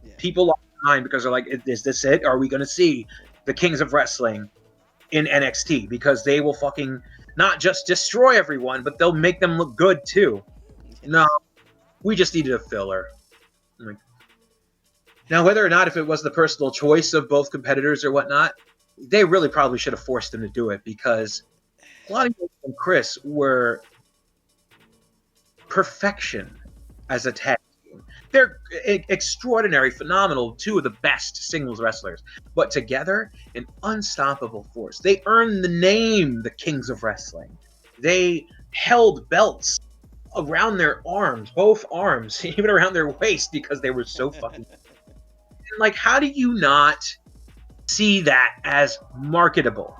Yeah. People lost their mind because they're like, is this it? Are we going to see the Kings of Wrestling in NXT? Because they will fucking not just destroy everyone, but they'll make them look good too. No, we just needed a filler. Now, whether or not if it was the personal choice of both competitors or whatnot, they really probably should have forced them to do it, because Claudio and Chris were perfection as a tag team. They're extraordinary, phenomenal, two of the best singles wrestlers. But together, an unstoppable force. They earned the name the Kings of Wrestling. They held belts around their arms, both arms, even around their waist, because they were so fucking... Like, how do you not see that as marketable?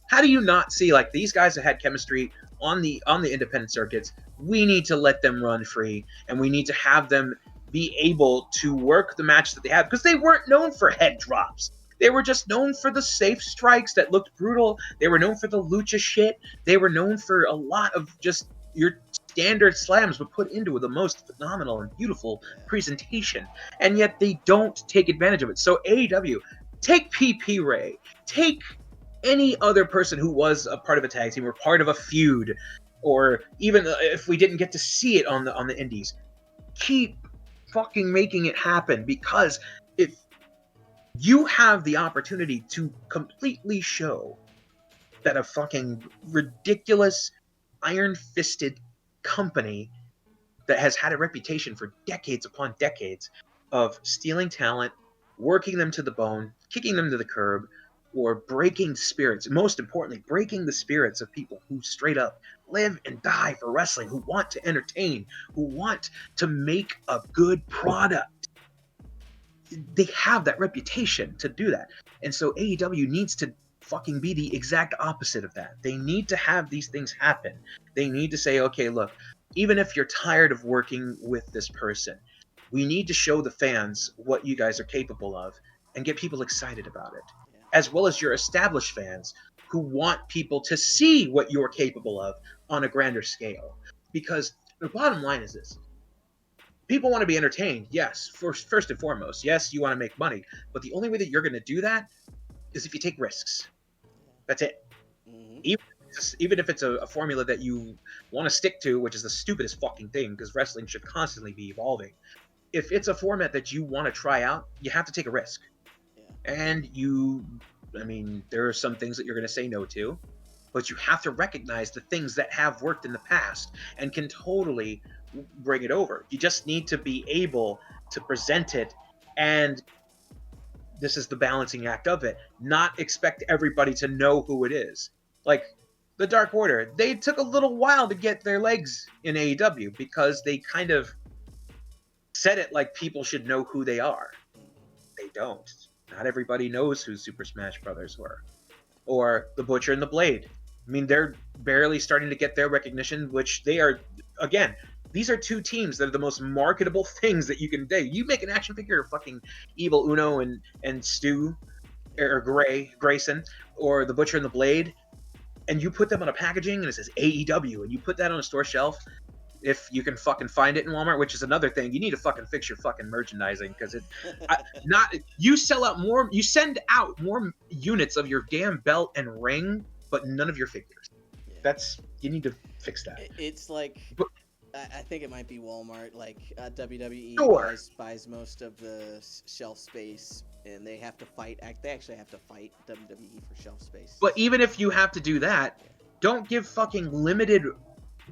How do you not see, like, these guys have had chemistry on the independent circuits? We need to let them run free, and we need to have them be able to work the match that they have, because they weren't known for head drops. They were just known for the safe strikes that looked brutal. They were known for the lucha shit. They were known for a lot of just your standard slams, but put into the most phenomenal and beautiful presentation. And yet they don't take advantage of it. So AEW, take PP Ray, take any other person who was a part of a tag team or part of a feud, or even if we didn't get to see it on the indies, keep fucking making it happen, because if you have the opportunity to completely show that a fucking ridiculous, iron-fisted company that has had a reputation for decades upon decades of stealing talent, working them to the bone, kicking them to the curb, or breaking spirits, most importantly, breaking the spirits of people who straight up live and die for wrestling, who want to entertain, who want to make a good product. They have that reputation to do that. And so AEW needs to fucking be the exact opposite of that. They need to have these things happen. They need to say, okay, look, even if you're tired of working with this person, we need to show the fans what you guys are capable of and get people excited about it, as well as your established fans who want people to see what you're capable of on a grander scale. Because the bottom line is this. People want to be entertained, yes, first and foremost. Yes, you want to make money, but the only way that you're going to do that is if you take risks. That's it. Mm-hmm. Even if it's a formula that you want to stick to, which is the stupidest fucking thing, because wrestling should constantly be evolving. If it's a format that you want to try out, you have to take a risk. Yeah. And there are some things that you're going to say no to, but you have to recognize the things that have worked in the past and can totally bring it over. You just need to be able to present it, and this is the balancing act of it, not expect everybody to know who it is. Like the Dark Order, they took a little while to get their legs in AEW because they kind of said it like people should know who they are. They don't. Not everybody knows who Super Smash Brothers were. Or the Butcher and the Blade. I mean, they're barely starting to get their recognition, which they are, again, these are two teams that are the most marketable things that you can do. You make an action figure of fucking Evil Uno and Stu, or Grayson, or the Butcher and the Blade, and you put them on a packaging and it says AEW, and you put that on a store shelf, if you can fucking find it in Walmart, which is another thing, you need to fucking fix your fucking merchandising, because you sell out more, you send out more units of your damn belt and ring, but none of your figures. Yeah. You need to fix that. It's like, But, I think it might be Walmart. Like WWE Sure. buys most of the shelf space, and they have to fight. They actually have to fight WWE for shelf space. but even if you have to do that, don't give fucking limited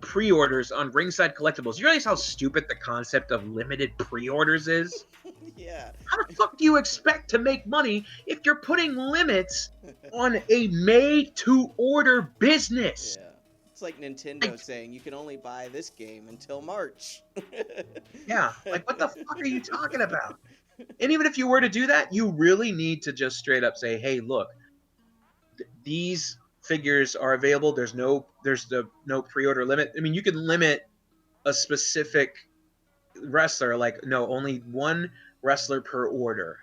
pre-orders on Ringside Collectibles. You realize how stupid the concept of limited pre-orders is? Yeah. How the fuck do you expect to make money if you're putting limits on a made-to-order business? Yeah. It's like Nintendo saying you can only buy this game until March. Yeah, like what the fuck are you talking about? And even if you were to do that, you really need to just straight up say, hey, look, these figures are available. There's no pre-order limit. I mean, you can limit a specific wrestler, like, no, only one wrestler per order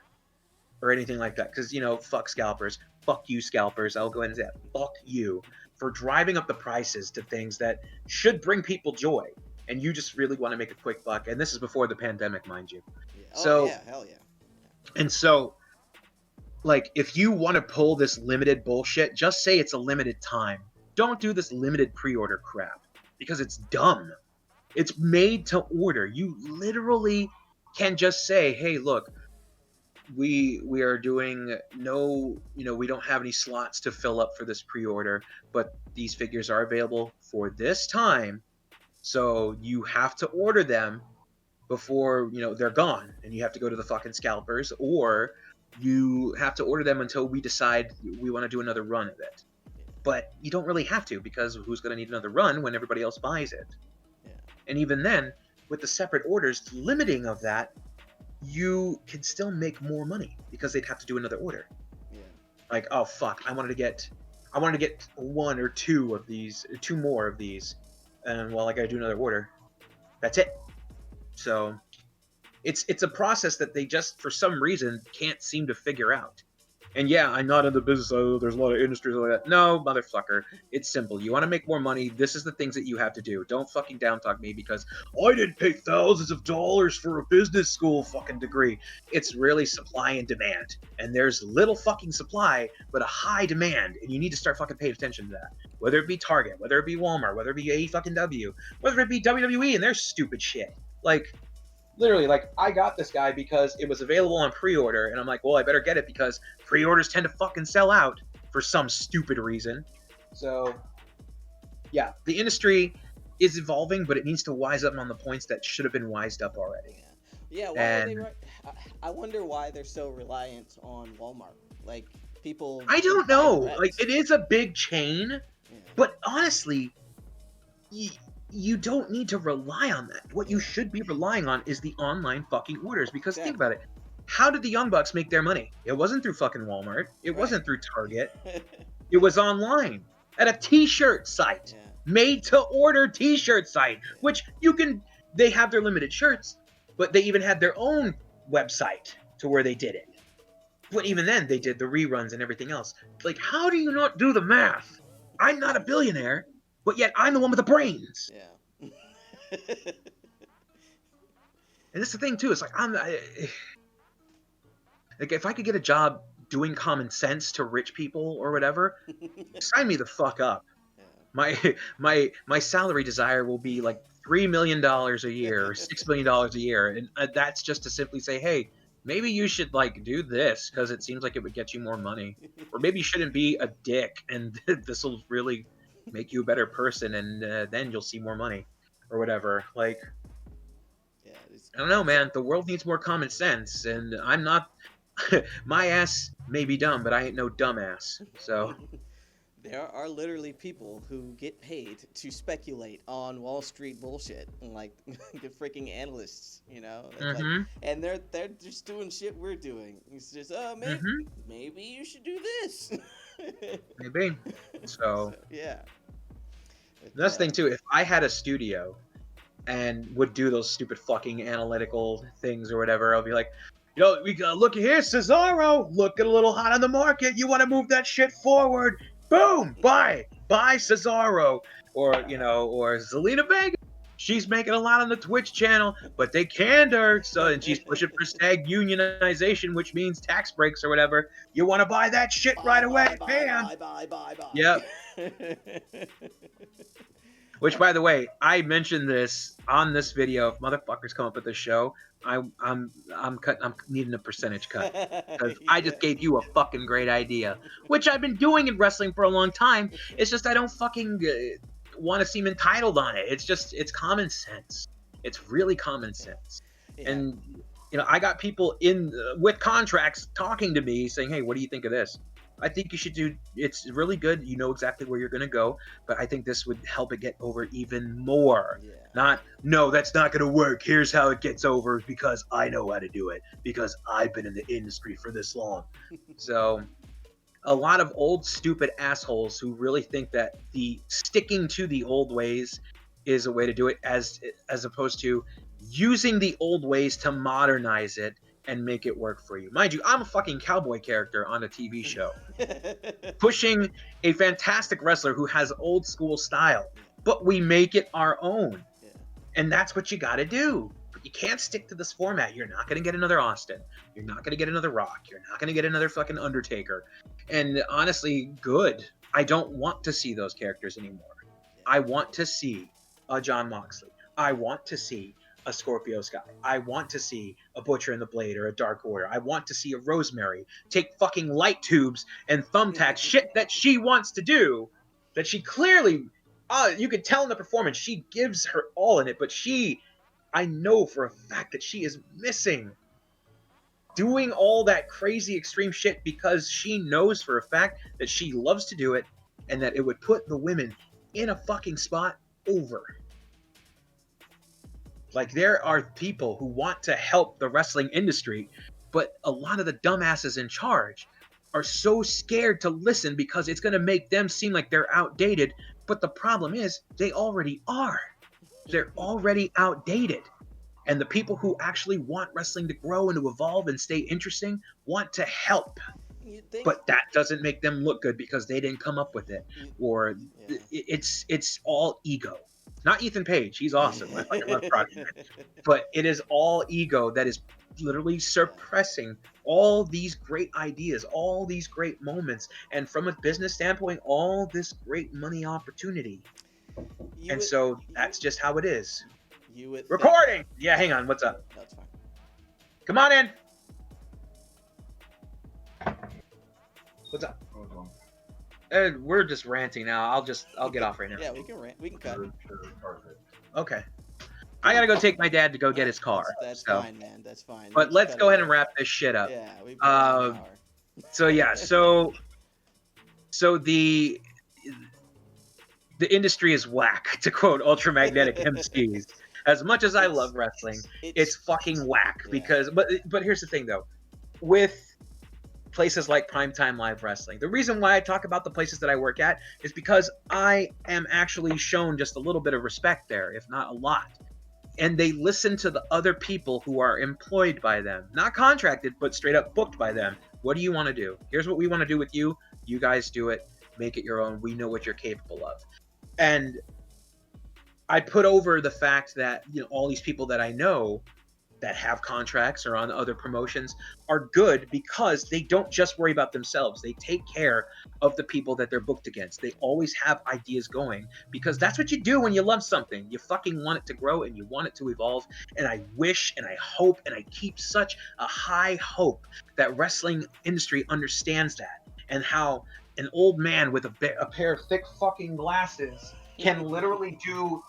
or anything like that, because, you know, fuck scalpers. Fuck you, scalpers. I'll go ahead and say that. Fuck you for driving up the prices to things that should bring people joy, and you just really want to make a quick buck. And this is before the pandemic, mind you. Yeah. So, yeah, hell yeah. and so, like, if you want to pull this limited bullshit, just say it's a limited time. Don't do this limited pre-order crap, because it's dumb. It's made to order. You literally can just say, hey, look, we are doing we don't have any slots to fill up for this pre-order, but these figures are available for this time, so you have to order them before they're gone, and you have to go to the fucking scalpers, or you have to order them until we decide we want to do another run of it. But you don't really have to, because who's going to need another run when everybody else buys it? Yeah. And even then, with the separate orders limiting of that, you can still make more money, because they'd have to do another order. Yeah. Like, oh fuck, I wanted to get one or two of these, two more of these, and well, I gotta do another order. That's it. So it's a process that they just, for some reason, can't seem to figure out. And yeah, I'm not in the business. There's a lot of industries like that. No, motherfucker. It's simple. You want to make more money. This is the things that you have to do. Don't fucking down talk me because I didn't pay thousands of dollars for a business school fucking degree. It's really supply and demand. And there's little fucking supply, but a high demand. And you need to start fucking paying attention to that. Whether it be Target, whether it be Walmart, whether it be A-fucking-W, whether it be WWE and their stupid shit. Like, literally, like, I got this guy because it was available on pre-order, and I'm like, well, I better get it because pre-orders tend to fucking sell out for some stupid reason. So, yeah, the industry is evolving, but it needs to wise up on the points that should have been wised up already. Yeah, why are they? I wonder why they're so reliant on Walmart. Like, people. I don't know. Like, it is a big chain, but honestly, you don't need to rely on that. What you should be relying on is the online fucking orders. Because think about it. How did the Young Bucks make their money? It wasn't through fucking Walmart. It wasn't through Target. It was online at a t-shirt site. Made to order t-shirt site. Which they have their limited shirts, but they even had their own website to where they did it. But even then, they did the reruns and everything else. Like, how do you not do the math? I'm not a billionaire, but yet I'm the one with the brains. Yeah. And that's the thing too. It's like like, if I could get a job doing common sense to rich people or whatever, sign me the fuck up. Yeah. My salary desire will be like $3 million a year or $6 million a year, and that's just to simply say, hey, maybe you should like do this because it seems like it would get you more money, or maybe you shouldn't be a dick, and this will really make you a better person, and then you'll see more money or whatever. Like, I don't know, man. The world needs more common sense, and I'm not. My ass may be dumb, but I ain't no dumbass. So there are literally people who get paid to speculate on Wall Street bullshit, like the freaking analysts, like, and they're just doing shit we're doing. It's just, maybe you should do this. Maybe. So yeah. That's the thing too. If I had a studio and would do those stupid fucking analytical things or whatever, I'll be like, You know, we got look here, Cesaro, looking a little hot on the market. You want to move that shit forward? Boom, buy Cesaro, or Zelina Vega. She's making a lot on the Twitch channel, but they canned her, so and she's pushing for SAG unionization, which means tax breaks or whatever. You want to buy that shit right away, bam. Bye. Yep. Which, by the way, I mentioned this on this video. If motherfuckers come up with this show, I'm needing a percentage cut because I just gave you a fucking great idea, which I've been doing in wrestling for a long time. It's just I don't fucking want to seem entitled on it. It's common sense. It's really common sense. Yeah. And I got people in with contracts talking to me saying, "Hey, what do you think of this?" I think you should do. It's really good. You know exactly where you're going to go, but I think this would help it get over even more. Yeah. Not, no, that's not going to work. Here's how it gets over because I know how to do it because I've been in the industry for this long. So a lot of old stupid assholes who really think that the sticking to the old ways is a way to do it as opposed to using the old ways to modernize it and make it work for you. Mind you, I'm a fucking cowboy character on a TV show. Pushing a fantastic wrestler who has old school style, but we make it our own. Yeah. And that's what you gotta do. But you can't stick to this format. You're not gonna get another Austin. You're not gonna get another Rock. You're not gonna get another fucking Undertaker. And honestly, good. I don't want to see those characters anymore. Yeah. I want to see a John Moxley. I want to see a Scorpio Sky. I want to see a Butcher and the Blade or a Dark Warrior. I want to see a Rosemary take fucking light tubes and thumbtacks, shit that she wants to do, that she clearly, you can tell in the performance, she gives her all in it, but I know for a fact that she is missing doing all that crazy extreme shit because she knows for a fact that she loves to do it and that it would put the women in a fucking spot over. Like, there are people who want to help the wrestling industry, but a lot of the dumbasses in charge are so scared to listen because it's going to make them seem like they're outdated. But the problem is, they already are. They're already outdated. And the people who actually want wrestling to grow and to evolve and stay interesting want to help. But that doesn't make them look good because they didn't come up with it. Or it's all ego. Not Ethan Page. He's awesome. I love Project. But it is all ego that is literally suppressing all these great ideas, all these great moments, and from a business standpoint, all this great money opportunity. So that's just how it is. Recording! Yeah, hang on. What's up? That's fine. Come on in. What's up? We're just ranting now. I'll get off right now. Yeah, we can rant. We can cut. Okay. I gotta go take my dad to go get his car. That's fine, man. That's fine. But let's go ahead and wrap this shit up. Yeah, we've got an hour. So yeah, so the industry is whack, to quote Ultramagnetic MCs. As much as I love wrestling, it's fucking whack because but here's the thing though. With places like Primetime Live Wrestling. The reason why I talk about the places that I work at is because I am actually shown just a little bit of respect there, if not a lot. And they listen to the other people who are employed by them. Not contracted, but straight up booked by them. What do you want to do? Here's what we want to do with you. You guys do it. Make it your own. We know what you're capable of. And I put over the fact that, all these people that I know that have contracts or on other promotions are good because they don't just worry about themselves. They take care of the people that they're booked against. They always have ideas going because that's what you do when you love something. You fucking want it to grow and you want it to evolve. And I wish and I hope and I keep such a high hope that wrestling industry understands that and how an old man with a pair of thick fucking glasses can literally do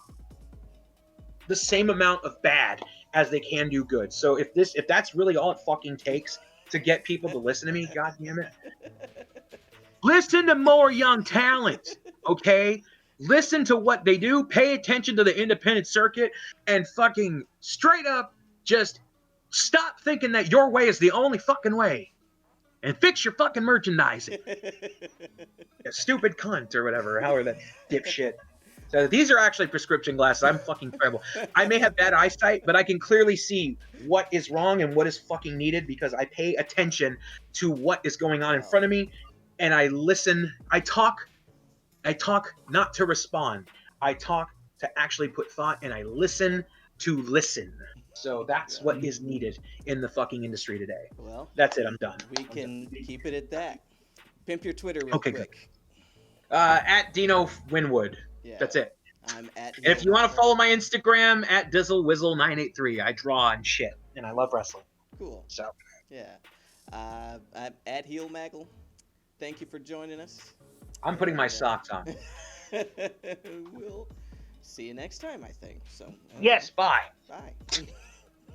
the same amount of bad as they can do good. So if that's really all it fucking takes to get people to listen to me, god damn it. Listen to more young talent, okay? Listen to what they do, pay attention to the independent circuit, and fucking straight up just stop thinking that your way is the only fucking way. And fix your fucking merchandising. You stupid cunt or whatever, however that dipshit. So these are actually prescription glasses. I'm fucking terrible. I may have bad eyesight, but I can clearly see what is wrong and what is fucking needed because I pay attention to what is going on in front of me, and I listen. I talk not to respond. I talk to actually put thought, and I listen to listen. So that's what is needed in the fucking industry today. Well, That's it. I'm done. we can keep it at that. Pimp your Twitter real Okay, quick. Good. At Dino Winwood. Yeah. That's it. I'm at. And if you want to follow my Instagram, at DizzleWizzle983, I draw and shit, and I love wrestling. Cool. So Yeah. I'm at Heel Maggle. Thank you for joining us. I'm putting my socks on. We'll see you next time, I think. So. Yes, bye. Bye.